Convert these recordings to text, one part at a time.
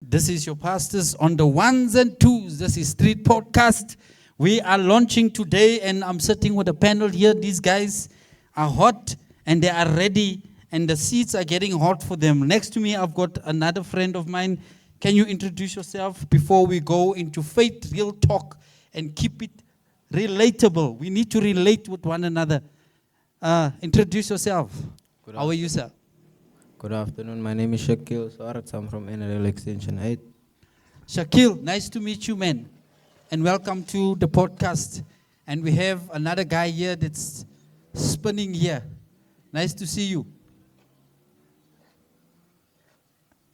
This is your pastors on the ones and twos. This is Street Podcast. We are launching today, and I'm sitting with a panel here. These guys are hot and they are ready, and the seats are getting hot for them. Next to me, I've got another friend of mine. Can you introduce yourself before we go into faith, real talk, and keep it relatable? We need to relate with one another. Introduce yourself. How are you, sir? Good afternoon. My name is Shakil Swartz. I'm from NRL Extension 8. Shakil, nice to meet you, man. And welcome to the podcast. And we have another guy here that's spinning here. Nice to see you.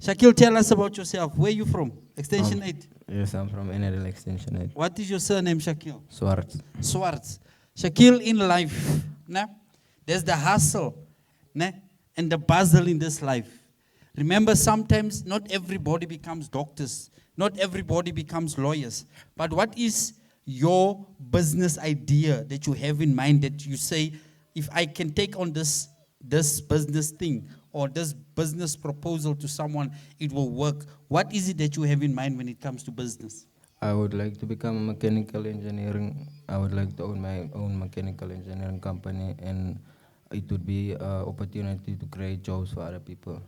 Shakil, tell us about yourself. Where are you from? Extension 8. Yes, I'm from NRL Extension 8. What is your surname, Shakil? Swartz. Swartz. Shakil, in life, nah, there's the hustle, nah, and the puzzle in this life. Remember, sometimes not everybody becomes doctors. Not everybody becomes lawyers. But what is your business idea that you have in mind that you say, if I can take on this business thing or this business proposal to someone, it will work? What is it that you have in mind when it comes to business? I would like to become a mechanical engineering. I would like to own my own mechanical engineering company, and it would be an opportunity to create jobs for other people.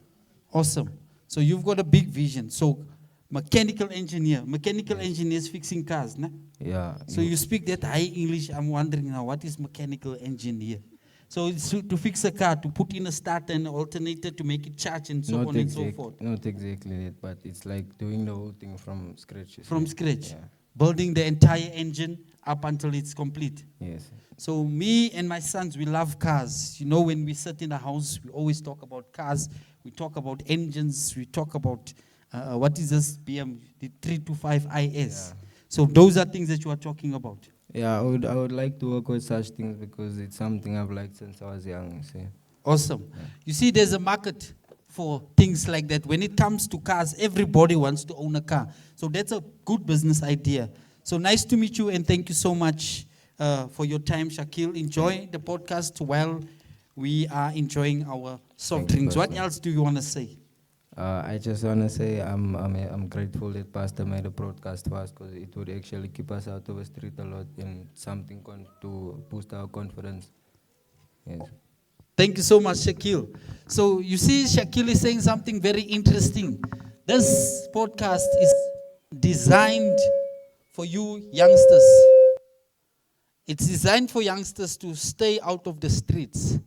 Awesome. So you've got a big vision. So mechanical engineers fixing cars, nah? Yeah. So you speak that high English. I'm wondering now, what is mechanical engineer? So it's to fix a car, to put in a starter and alternator to make it charge and so on and so forth. Not exactly that, but it's like doing the whole thing from scratch. From scratch. Yeah. Building the entire engine up until it's complete. Yes. So me and my sons, we love cars. You know, when we sit in a house, we always talk about cars. We talk about engines. We talk about, what is this BM, the 325 IS. Yeah. So those are things that you are talking about. Yeah, I would like to work with such things because it's something I've liked since I was young. See. Awesome. Yeah. You see, there's a market for things like that. When it comes to cars, everybody wants to own a car. So that's a good business idea. So nice to meet you, and thank you so much for your time, Shakil. Enjoy the podcast while we are enjoying our soft drinks. What else do you want to say? I just want to say I'm grateful that Pastor made a broadcast for us because it would actually keep us out of the street a lot and something to boost our confidence. Yes. Thank you so much, Shakil. So you see, Shakil is saying something very interesting. This podcast is designed for you youngsters. It's designed for youngsters to stay out of the streets.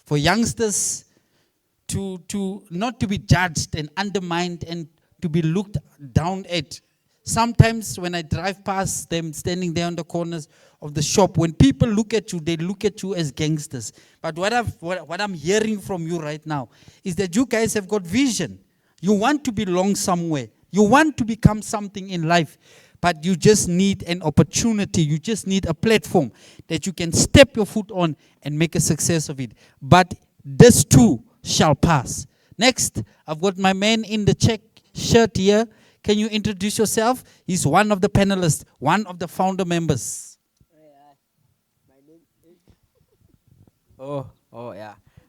For youngsters to not to be judged and undermined and to be looked down at. Sometimes when I drive past them standing there on the corners of the shop, when people look at you, they look at you as gangsters. But what I'm hearing from you right now is that you guys have got vision. You want to belong somewhere. You want to become something in life. But you just need an opportunity. You just need a platform that you can step your foot on and make a success of it. But this too shall pass. Next, I've got my man in the check shirt here. Can you introduce yourself? He's one of the panelists, one of the founder members.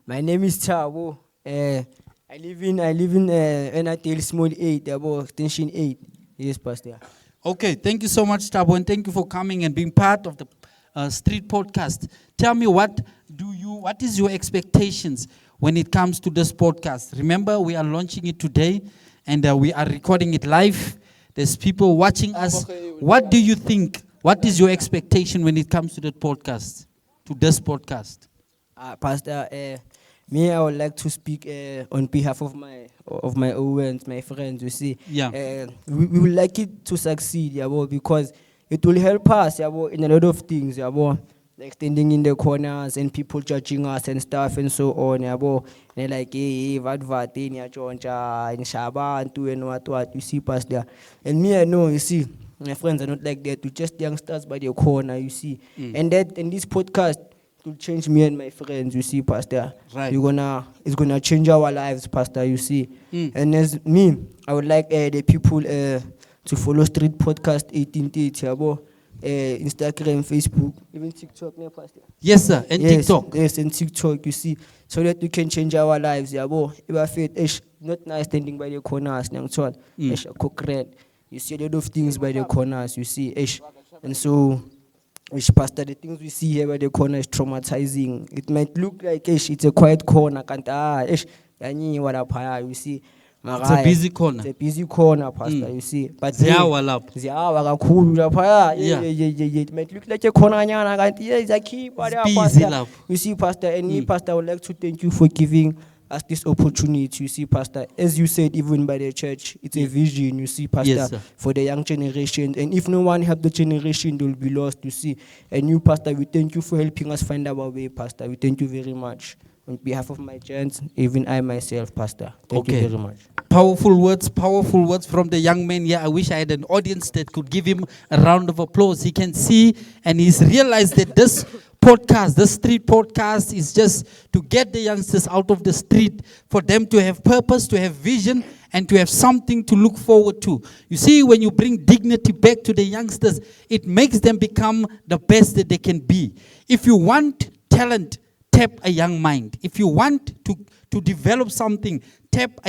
My name is Chavo. I live in NRL Small 8, about Extension 8. Yes, Pastor. Okay, thank you so much, Tabo, and thank you for coming and being part of the Street Podcast. Tell me, what is your expectations when it comes to this podcast? Remember, we are launching it today, and we are recording it live. There's people watching us. What do you think? What is your expectation when it comes to that podcast, to this podcast? Pastor, I would like to speak on behalf of my Owens, my friends. You see, Yeah. We would like it to succeed, because it will help us, in a lot of things, like standing in the corners and people judging us and stuff and so on, they're like, hey, what, in Shaban, and what, you see, Pastor. And me, I know, you see, my friends are not like that. We're just youngsters by the corner, you see. And this podcast will change me and my friends, you see, Pastor. Right. It's gonna change our lives, Pastor, you see. And as me, I would like the people to follow Street Podcast 1830, Instagram, Facebook, even TikTok, ne, Pastor? Yes, sir. And Yes, TikTok. yes, and TikTok, you see, so that we can change our lives. Yeah, boy. If I feel not nice standing by the corners, you see a lot of things by the corners, you see, and so, Pastor, the things we see here by the corner is traumatizing. It might look like it's a quiet corner, you see. It's a busy corner. It's a busy corner, Pastor, you see. But Ziyawa lapho. ziyawa kakhulu lapha. Yeah. It might look like a corner nyana kanti it's a keeper there, busy Pastor. lapho. You see, Pastor, and me, Pastor, I would like to thank you for giving us this opportunity. You see, Pastor, as you said, even by the church, it's a vision, you see, Pastor, Yes, sir. for the young generation. And if no one help the generation, they will be lost, you see. And you, Pastor, we thank you for helping us find our way, Pastor. We thank you very much. On behalf of my church, even I myself, Pastor. Thank you very much. Powerful words from the young man here. I wish I had an audience that could give him a round of applause. He can see and he's realized that this podcast, the street podcast, is just to get the youngsters out of the street, for them to have purpose, to have vision, and to have something to look forward to. You see, when you bring dignity back to the youngsters, it makes them become the best that they can be. If you want talent, tap a young mind. If you want to develop something, tap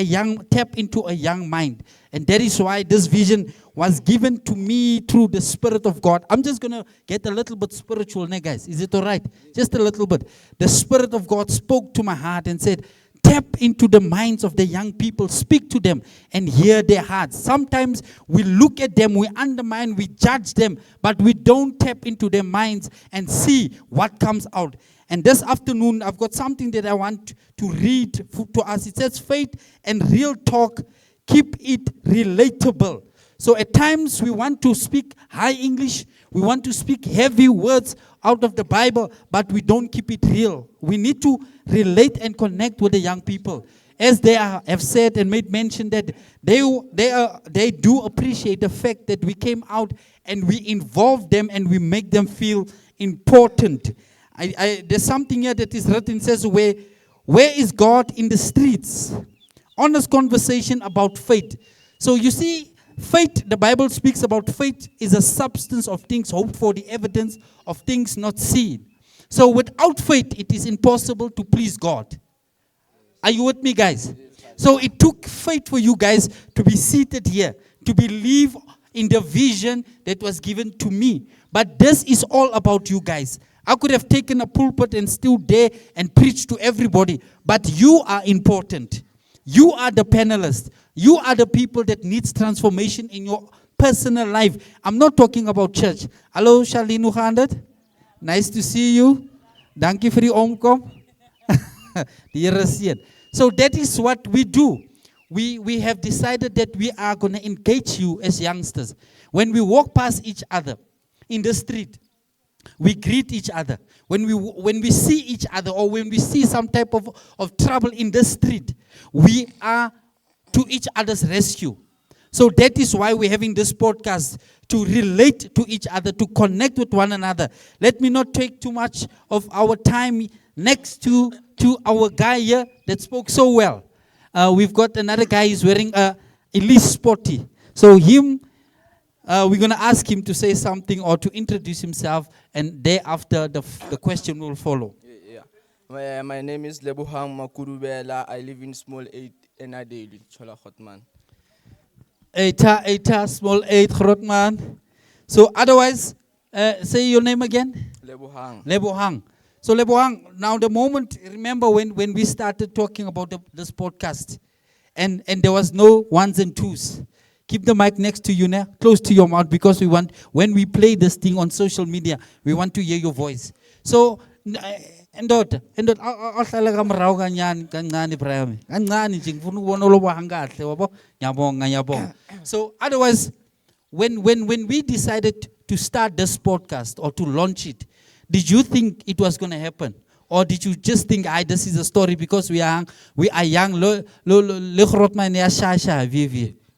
into a young mind. And that is why this vision was given to me through the Spirit of God. I'm just going to get a little bit spiritual now, guys. Is it all right? Just a little bit. The Spirit of God spoke to my heart and said, tap into the minds of the young people, speak to them and hear their hearts. Sometimes we look at them, we undermine, we judge them, but we don't tap into their minds and see what comes out. And this afternoon, I've got something that I want to read to us. It says, faith and real talk, keep it relatable. So at times we want to speak high English, we want to speak heavy words out of the Bible, but we don't keep it real. We need to relate and connect with the young people. As they have said and made mention that they do appreciate the fact that we came out and we involve them and we make them feel important. There's something here that is written, says, where is God in the streets? Honest conversation about faith. So you see, faith, the Bible speaks about faith is a substance of things hoped for, the evidence of things not seen. So without faith, it is impossible to please God. Are you with me, guys? So it took faith for you guys to be seated here, to believe in the vision that was given to me. But this is all about you guys. I could have taken a pulpit and still there and preached to everybody, but you are important. You are the panelists. You are the people that needs transformation in your personal life. I'm not talking about church. Hello, Charlene Ugandet. Nice to see you. Dankie vir die omkom. Die Here seën. So that is what we do. We have decided that we are going to engage you as youngsters. When we walk past each other in the street, we greet each other. When we see each other, or when we see some type of trouble in the street, we are to each other's rescue. So that is why we're having this podcast, to relate to each other, to connect with one another. Let me not take too much of our time. Next to our guy here that spoke so well, we've got another guy who's wearing a Elise Sporty. So we're going to ask him to say something or to introduce himself, and thereafter the question will follow. Yeah. My name is Lebohang Makurubela. I live in Small 8 Enadale, Chola Hotman. Eta, Small 8, Grotman. So otherwise, say your name again. Lebohang. So Lebohang, now the moment, remember when we started talking about this podcast, and there was no ones and twos. Keep the mic next to you now, close to your mouth, because we want, when we play this thing on social media, we want to hear your voice. So, so otherwise, when we decided to start this podcast or to launch it, did you think it was going to happen? Or did you just think, this is a story because we are young?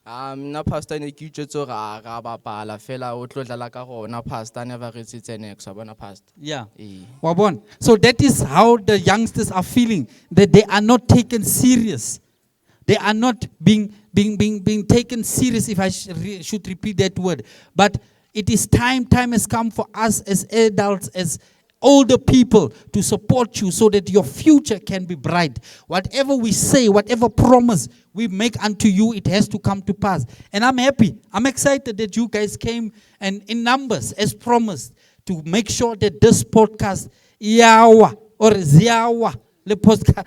Na pastor ne ke itse ga bapala fela o tlo dlala ka gona pastor never received an ex bona pastor. Yeah. Wabon. So that is how the youngsters are feeling, that they are not taken serious. They are not being taken serious, if I should repeat that word. But It is time has come for us as adults, as older people, to support you so that your future can be bright. Whatever we say, whatever promise we make unto you, it has to come to pass. And I'm happy. I'm excited that you guys came and in numbers as promised to make sure that this podcast, Yawa or Ziawa, the podcast,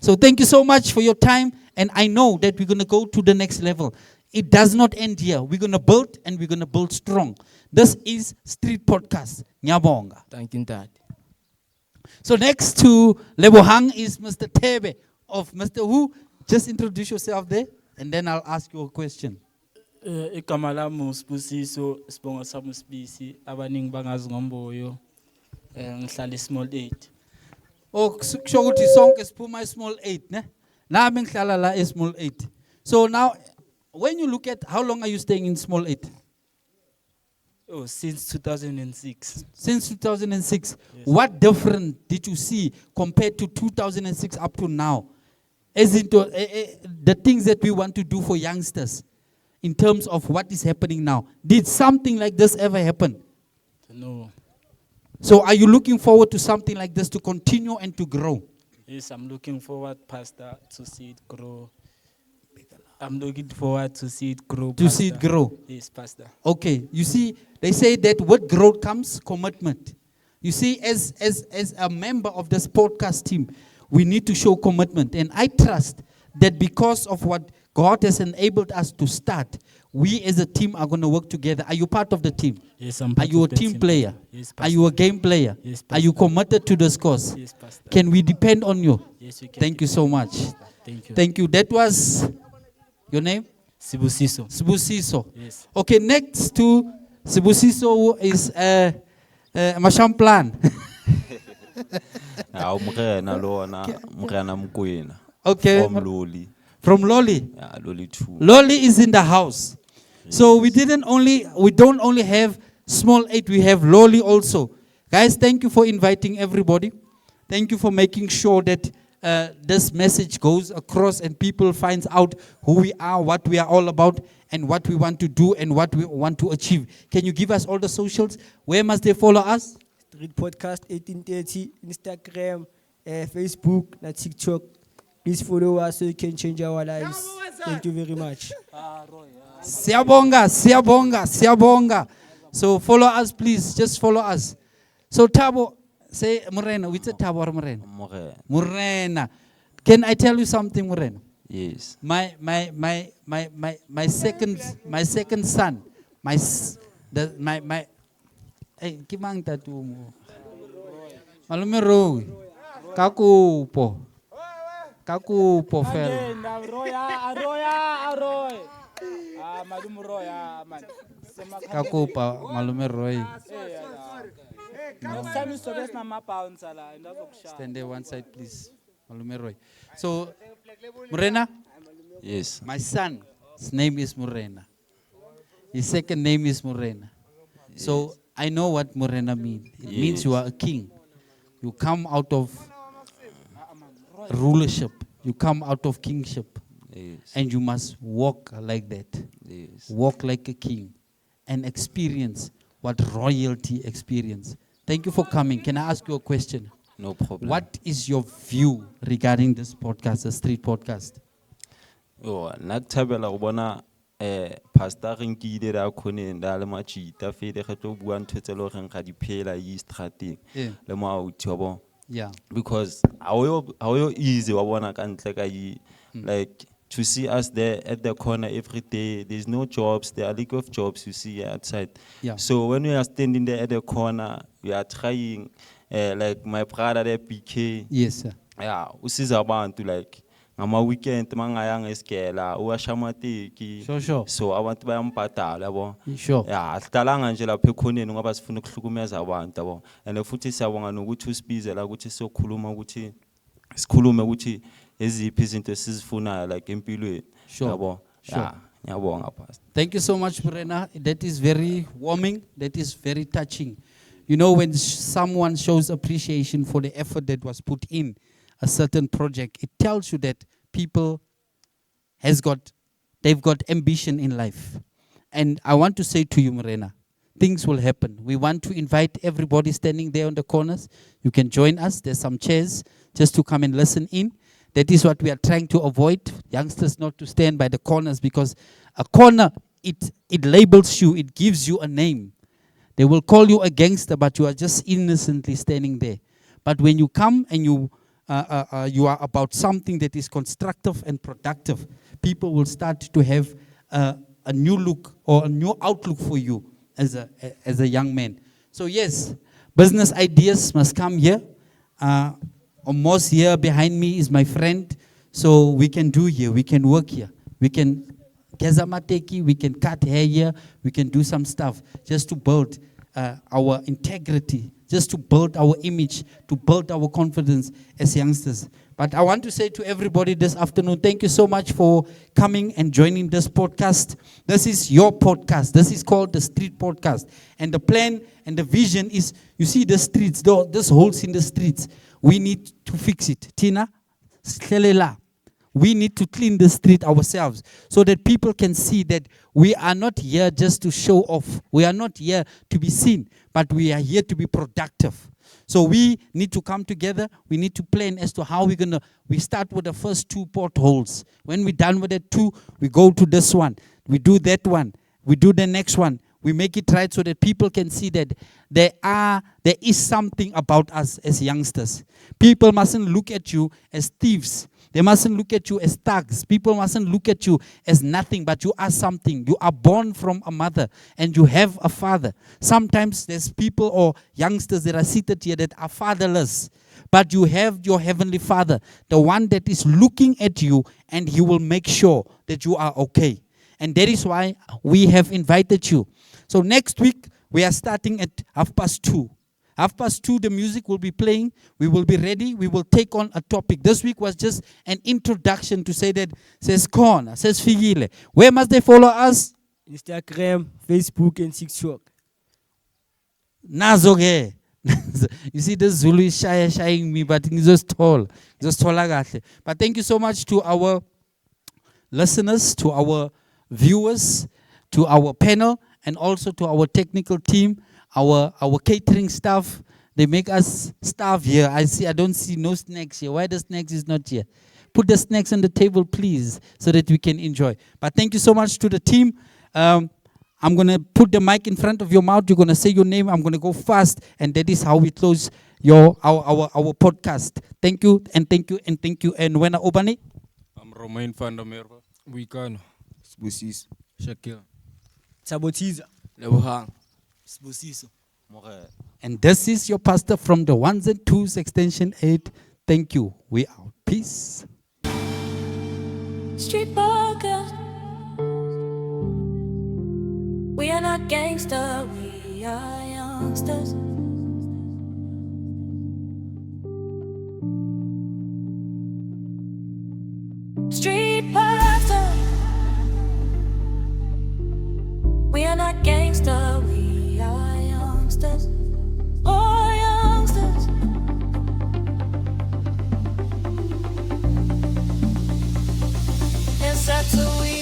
so thank you so much for your time. And I know that we're going to go to the next level. It does not end here. We're going to build and we're going to build strong. This is Street Podcast. Nyabonga. Thank you, Dad. So next to Lebohang is Mr. Tebe of Mr. Who. Just introduce yourself there and then I'll ask you a question. Igama lami uSibusiso Sibonga sami Sibisi abaningi bangazi ngomboyo ngihlala small 8. Oh, kusho ukuthi sonke siphuma small 8, ne? Nami ngihlala la small 8. So now when you look at how long are you staying in small 8? Oh, since 2006. Since 2006. Yes. What different did you see compared to 2006 up to now? As into the things that we want to do for youngsters in terms of what is happening now. Did something like this ever happen? No. So are you looking forward to something like this to continue and to grow? Yes, I'm looking forward, Pastor, to see it grow. I'm looking forward to see it grow. To see it Pastor. grow. Yes, Pastor. Okay, you see, they say that with growth comes commitment. You see, as a member of this podcast team, we need to show commitment. And I trust that because of what God has enabled us to start, we as a team are going to work together. Are you part of the team? Yes, I'm Are part you a of the team player? Yes, Are Pastor. you a game player? Yes, Are you Pastor. committed to this cause? Yes, Pastor. Can we depend on you? Yes, we can. Thank you so much. Thank you. Thank you. That was your name? Sibusiso. Sibusiso. Yes. Okay, next to Sibusiso is Mashamplan. Umrena lona, Mrena Mkwena. Okay. From Loli. From Loli. Yeah, Loli 2. Loli is in the house. So we don't only have small 8, we have Loli also. Guys, thank you for inviting everybody. Thank you for making sure that this message goes across and people finds out who we are, what we are all about, and what we want to do and what we want to achieve. Can you give us all the socials? Where must they follow us? Street Podcast 1830, Instagram, Facebook, and TikTok. Please follow us so you can change our lives. Thank you very much. Siyabonga, siyabonga, siyabonga. So follow us, please. Just follow us. So Thabo, say Morena. Which is Thabo or Morena? Mrena. Morena. Can I tell you something, Morena? Yes. My second son, hey, kimang tatu mo? Malume Roy. Kakupo fella. Kakupa Malume Roy. Stand there one side, please. Malume Roy. So, Morena, Yes. my son, his name is Morena. His second name is Morena. So I know what Morena means. It means you are a king. You come out of rulership. You come out of kingship. Yes. And you must walk like that. Yes. Walk like a king and experience what royalty experience. Thank you for coming. Can I ask you a question? No problem. What is your view regarding this podcast, the Street Podcast? Yo, nakuthabela ubona pastor re nkile ra khone nda le machita fele ge tlo bua ntho tse le go ga di phela yi strateng Yeah. le mo authi wa bona Yeah. because how you easy wa bona ka ntle ka yi like to see us there at the corner every day. There's no jobs. There are lack of jobs you see outside. Yeah. So when we are standing there at the corner, we are trying, like my brother there, PK. Yes, sir. Yeah, usiza abantu like ngama weekend mangayang eskela uwashamatiki. Sure. So abantu bayampatala yabo. Sure. Yeah, sitalanga nje lapha ekhoneni ngoba sifuna ukuhlukumeza abantu yabo. And futhi siyabonga nokuthi usibize la ukuthi sokhuluma ukuthi sikhulume ukuthi eziphi izinto esizifunayo like empilweni. Sure. Yabo. Sure. Yeah, ngiyabonga pastor. Thank you so much, Morena. That is very warming. That is very touching. You know, when someone shows appreciation for the effort that was put in a certain project, it tells you that people they've got ambition in life. And I want to say to you, Morena, things will happen. We want to invite everybody standing there on the corners. You can join us. There's some chairs just to come and listen in. That is what we are trying to avoid. Youngsters not to stand by the corners, because a corner, it labels you. It gives you a name. They will call you a gangster, but you are just innocently standing there. But when you come and you are about something that is constructive and productive, people will start to have a new look or a new outlook for you as a young man. So yes, business ideas must come here. Almost here behind me is my friend. So we can do here, we can work here. We can gezamateki, we can cut hair here, we can do some stuff just to build our integrity, just to build our image, to build our confidence as youngsters. But I want to say to everybody this afternoon, thank you so much for coming and joining this podcast. This is your podcast. This is called the Street Podcast. And the plan and the vision is, you see the streets, those holes in the streets, we need to fix it. Tina, Slelela. We need to clean the street ourselves so that people can see that we are not here just to show off. We are not here to be seen, but we are here to be productive. So we need to come together. We need to plan as to how we start with the first 2 potholes. When we're done with that 2, we go to this one. We do that one. We do the next one. We make it right so that people can see that there is something about us as youngsters. People mustn't look at you as thieves. They mustn't look at you as thugs. People mustn't look at you as nothing, but you are something. You are born from a mother and you have a father. Sometimes there's people or youngsters that are seated here that are fatherless, but you have your heavenly Father, the one that is looking at you, and he will make sure that you are okay. And that is why we have invited you. So next week, we are starting at 2:30. 2:30, the music will be playing. We will be ready. We will take on a topic. This week was just an introduction to say that, says Khona, says Figile. Where must they follow us? Instagram, Facebook, and TikTok. Nazoge. You see, this Zulu is shying me, but he's just tall. But thank you so much to our listeners, to our viewers, to our panel, and also to our technical team, our catering staff. They make us starve here. I don't see no snacks here. Why the snacks is not here? Put the snacks on the table, please, so that we can enjoy. But thank you so much to the team. I'm going to put the mic in front of your mouth. You're going to say your name. I'm going to go fast, and that is how we close our podcast. Thank you, and thank you, and thank you. And when I open it, I'm Romain van der Merwe. Wikano. Sbusis. Shakil. Sabotiza. Lebohang. and this is your pastor from the 1s and 2s extension 8. Thank you. We out. Peace. Street podcast. We are not gangster, we are youngsters. Street pastor. We are not gangster, we are youngsters. Oh, youngsters. Yes, that's who we